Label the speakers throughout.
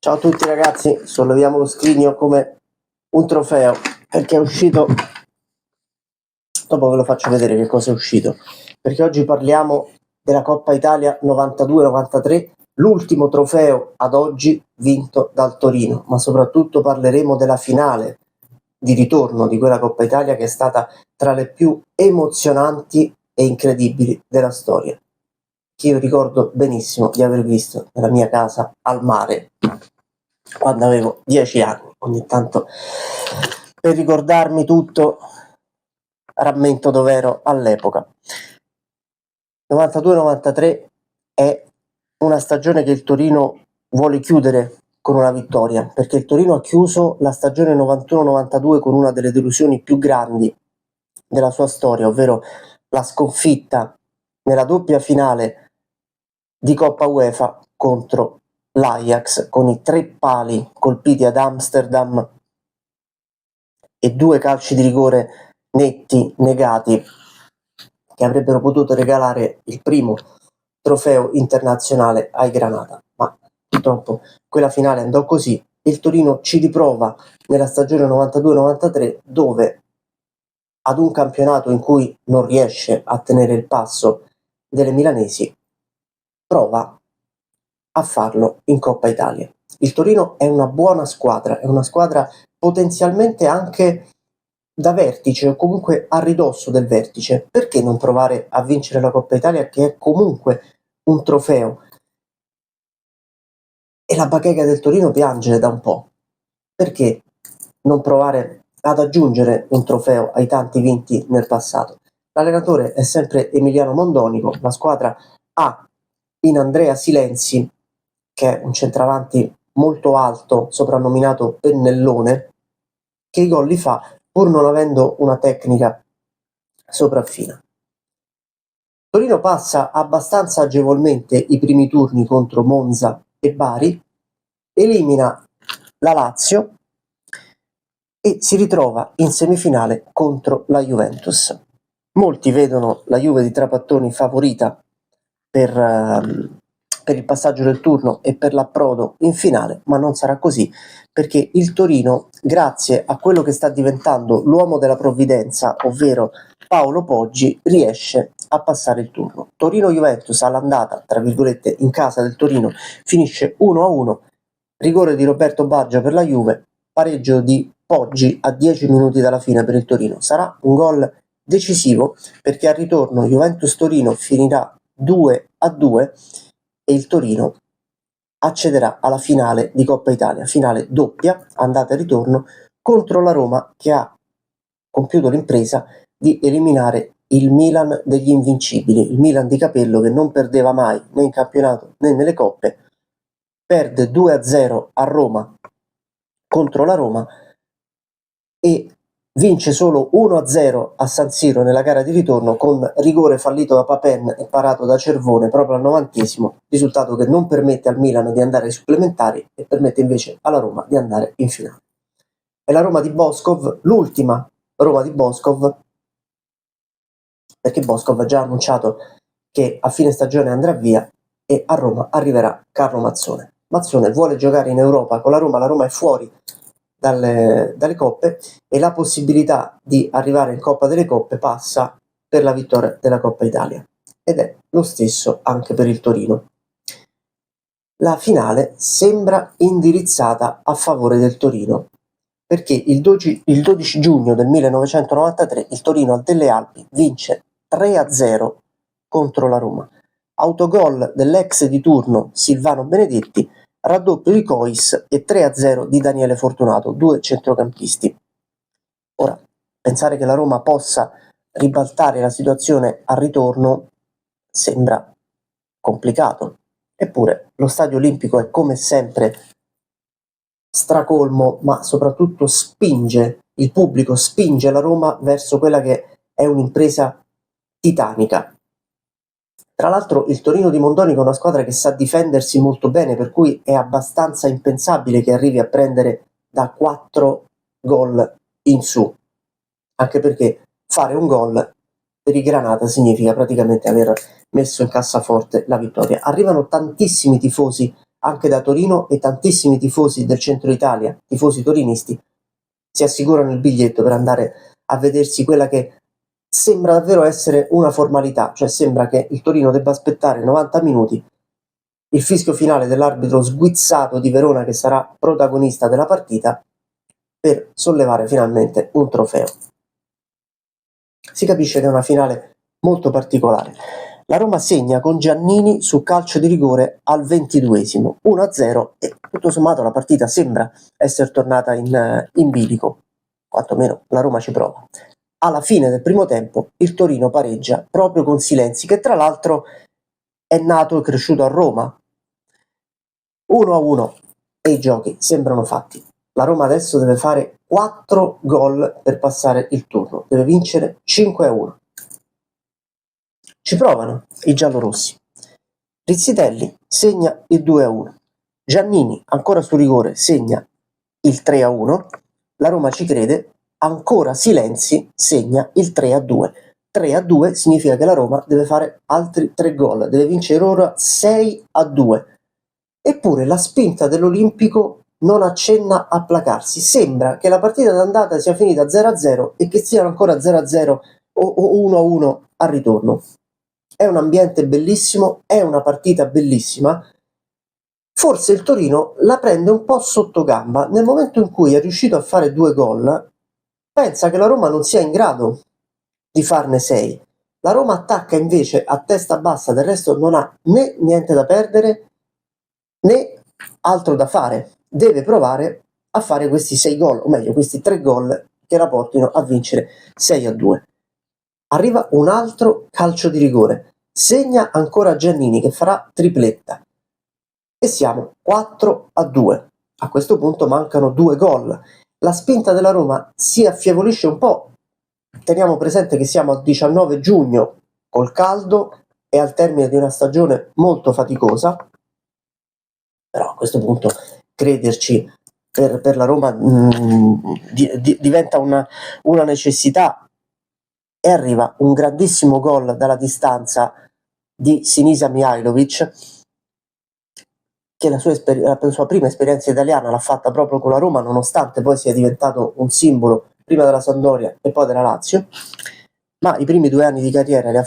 Speaker 1: Ciao a tutti ragazzi, solleviamo lo scrigno come un trofeo perché è uscito, dopo ve lo faccio vedere che cosa è uscito, perché oggi parliamo della Coppa Italia 92-93, l'ultimo trofeo ad oggi vinto dal Torino, ma soprattutto parleremo della finale di ritorno di quella Coppa Italia che è stata tra le più emozionanti e incredibili della storia, che io ricordo benissimo di aver visto nella mia casa al mare quando avevo 10 anni. Ogni tanto, per ricordarmi tutto, rammento dov'ero all'epoca. 92-93 è una stagione che il Torino vuole chiudere con una vittoria, perché il Torino ha chiuso la stagione 91-92 con una delle delusioni più grandi della sua storia, ovvero la sconfitta nella doppia finale di Coppa UEFA contro l'Ajax, con i 3 pali colpiti ad Amsterdam e 2 calci di rigore netti negati che avrebbero potuto regalare il primo trofeo internazionale ai Granata, ma purtroppo quella finale andò così. Il Torino ci riprova nella stagione 92-93, dove ad un campionato in cui non riesce a tenere il passo delle milanesi, prova a farlo in Coppa Italia. Il Torino è una buona squadra, è una squadra potenzialmente anche da vertice o comunque a ridosso del vertice. Perché non provare a vincere la Coppa Italia, che è comunque un trofeo? E la bacheca del Torino piange da un po'. Perché non provare ad aggiungere un trofeo ai tanti vinti nel passato? L'allenatore è sempre Emiliano Mondonico, la squadra ha in Andrea Silenzi, che è un centravanti molto alto, soprannominato Pennellone, che i gol li fa pur non avendo una tecnica sopraffina. Torino passa abbastanza agevolmente i primi turni contro Monza e Bari, elimina la Lazio e si ritrova in semifinale contro la Juventus. Molti vedono la Juve di Trapattoni favorita per il passaggio del turno e per l'approdo in finale, ma non sarà così, perché il Torino, grazie a quello che sta diventando l'uomo della provvidenza, ovvero Paolo Poggi, riesce a passare il turno. Torino-Juventus all'andata, tra virgolette, in casa del Torino, finisce 1-1, rigore di Roberto Baggio per la Juve, pareggio di Poggi a 10 minuti dalla fine per il Torino. Sarà un gol decisivo, perché al ritorno Juventus-Torino finirà 2-2 e il Torino accederà alla finale di Coppa Italia, finale doppia, andata e ritorno, contro la Roma, che ha compiuto l'impresa di eliminare il Milan degli invincibili, il Milan di Capello, che non perdeva mai né in campionato né nelle coppe, perde 2-0 a Roma contro la Roma e vince solo 1-0 a San Siro nella gara di ritorno, con rigore fallito da Papen e parato da Cervone proprio al 90°, risultato che non permette al Milan di andare ai supplementari e permette invece alla Roma di andare in finale. È la Roma di Boskov, l'ultima Roma di Boskov, perché Boskov ha già annunciato che a fine stagione andrà via e a Roma arriverà Carlo Mazzone. Mazzone vuole giocare in Europa con la Roma è fuori dalle coppe e la possibilità di arrivare in Coppa delle Coppe passa per la vittoria della Coppa Italia, ed è lo stesso anche per il Torino. La finale sembra indirizzata a favore del Torino, perché il 12 giugno del 1993 il Torino al Delle Alpi vince 3-0 contro la Roma. Autogol dell'ex di turno Silvano Benedetti, raddoppio di Cois e 3-0 di Daniele Fortunato, 2 centrocampisti. Ora, pensare che la Roma possa ribaltare la situazione al ritorno sembra complicato. Eppure lo Stadio Olimpico è come sempre stracolmo, ma soprattutto spinge il pubblico, spinge la Roma verso quella che è un'impresa titanica. Tra l'altro il Torino di Mondonico è una squadra che sa difendersi molto bene, per cui è abbastanza impensabile che arrivi a prendere da 4 gol in su, anche perché fare un gol per i Granata significa praticamente aver messo in cassaforte la vittoria. Arrivano tantissimi tifosi anche da Torino, e tantissimi tifosi del centro Italia, tifosi torinisti, si assicurano il biglietto per andare a vedersi quella che sembra davvero essere una formalità, cioè sembra che il Torino debba aspettare 90 minuti, il fischio finale dell'arbitro sguizzato di Verona, che sarà protagonista della partita, per sollevare finalmente un trofeo. Si capisce che è una finale molto particolare. La Roma segna con Giannini su calcio di rigore al 22esimo, 1-0, e tutto sommato la partita sembra essere tornata in bilico, quantomeno la Roma ci prova. Alla fine del primo tempo il Torino pareggia proprio con Silenzi, che tra l'altro è nato e cresciuto a Roma. 1-1 e i giochi sembrano fatti. La Roma adesso deve fare 4 gol per passare il turno, deve vincere 5-1. Ci provano i giallorossi. Rizzitelli segna il 2-1. Giannini, ancora su rigore, segna il 3-1. La Roma ci crede, ancora Silenzi segna il 3-2. 3-2 significa che la Roma deve fare altri 3 gol, deve vincere ora 6-2. Eppure la spinta dell'Olimpico non accenna a placarsi. Sembra che la partita d'andata sia finita 0-0 e che siano ancora 0-0 o 1-1 al ritorno. È un ambiente bellissimo, è una partita bellissima. Forse il Torino la prende un po' sotto gamba. Nel momento in cui è riuscito a fare 2 gol, pensa che la Roma non sia in grado di farne 6. La Roma attacca invece a testa bassa, del resto non ha né niente da perdere né altro da fare. Deve provare a fare questi 6 gol, o meglio questi 3 gol che la portino a vincere 6-2. Arriva un altro calcio di rigore, segna ancora Giannini, che farà tripletta, e siamo 4-2. A questo punto mancano 2 gol. La spinta della Roma si affievolisce un po'. Teniamo presente che siamo al 19 giugno col caldo e al termine di una stagione molto faticosa, però a questo punto crederci per la Roma diventa una necessità, e arriva un grandissimo gol dalla distanza di Sinisa Mihajlovic, che la sua prima esperienza italiana l'ha fatta proprio con la Roma, nonostante poi sia diventato un simbolo prima della Sampdoria e poi della Lazio, ma i primi 2 anni di carriera li ha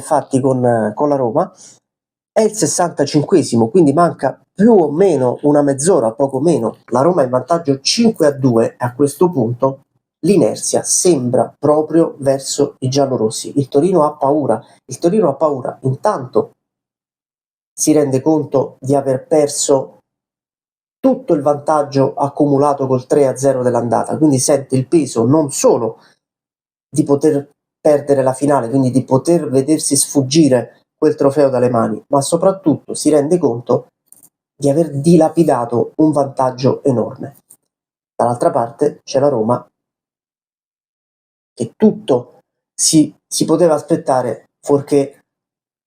Speaker 1: fatti con la Roma. È il 65esimo, quindi manca più o meno una mezz'ora, poco meno. La Roma è in vantaggio 5-2 e a questo punto l'inerzia sembra proprio verso i giallorossi. Il Torino ha paura. Intanto si rende conto di aver perso tutto il vantaggio accumulato col 3-0 dell'andata, quindi sente il peso non solo di poter perdere la finale, quindi di poter vedersi sfuggire quel trofeo dalle mani, ma soprattutto si rende conto di aver dilapidato un vantaggio enorme. Dall'altra parte c'è la Roma, che tutto si poteva aspettare fuorché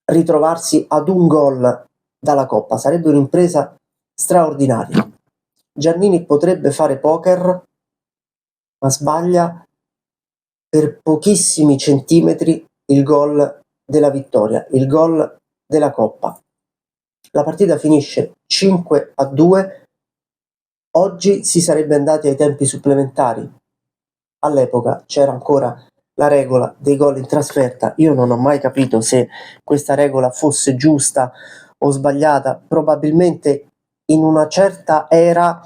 Speaker 1: ritrovarsi ad un gol dalla Coppa. Sarebbe un'impresa straordinaria. Giannini potrebbe fare poker, ma sbaglia per pochissimi centimetri il gol della vittoria, il gol della Coppa. La partita finisce 5-2. Oggi si sarebbe andati ai tempi supplementari. All'epoca c'era ancora la regola dei gol in trasferta. Io non ho mai capito se questa regola fosse giusta o sbagliata. Probabilmente in una certa era,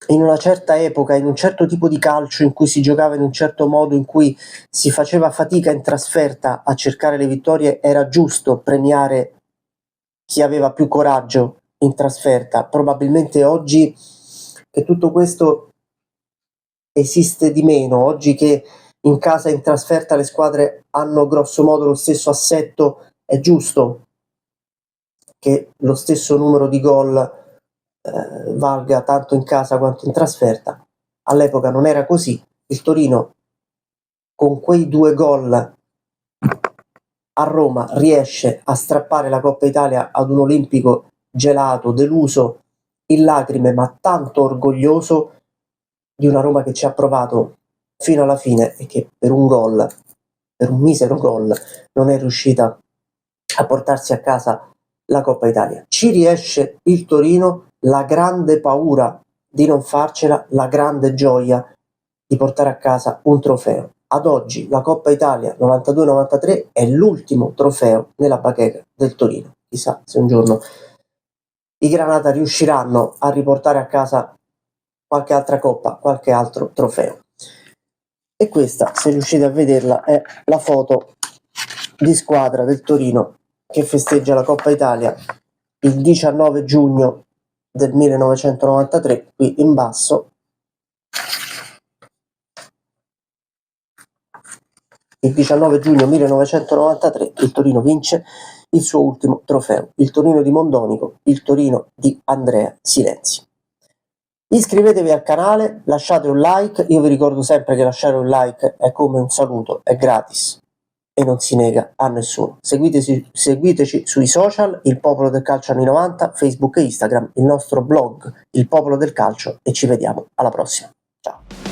Speaker 1: in una certa epoca, in un certo tipo di calcio in cui si giocava in un certo modo, in cui si faceva fatica in trasferta a cercare le vittorie, era giusto premiare chi aveva più coraggio in trasferta. Probabilmente oggi che tutto questo esiste di meno, oggi che in casa e in trasferta le squadre hanno grosso modo lo stesso assetto, è giusto che lo stesso numero di gol valga tanto in casa quanto in trasferta. All'epoca non era così. Il Torino con quei 2 gol a Roma riesce a strappare la Coppa Italia ad un Olimpico gelato, deluso, in lacrime, ma tanto orgoglioso di una Roma che ci ha provato fino alla fine e che per un misero gol, non è riuscita a portarsi a casa la Coppa Italia. Ci riesce il Torino, la grande paura di non farcela, la grande gioia di portare a casa un trofeo. Ad oggi la Coppa Italia 92-93 è l'ultimo trofeo nella bacheca del Torino. Chissà se un giorno i Granata riusciranno a riportare a casa qualche altra coppa, qualche altro trofeo. E questa, se riuscite a vederla, è la foto di squadra del Torino che festeggia la Coppa Italia il 19 giugno del 1993, qui in basso. Il 19 giugno 1993 il Torino vince il suo ultimo trofeo, il Torino di Mondonico, il Torino di Andrea Silenzi. Iscrivetevi al canale, lasciate un like, io vi ricordo sempre che lasciare un like è come un saluto, è gratis e non si nega a nessuno. Seguiteci sui social, Il Popolo del Calcio anni 90, Facebook e Instagram, il nostro blog Il Popolo del Calcio, e ci vediamo alla prossima. Ciao.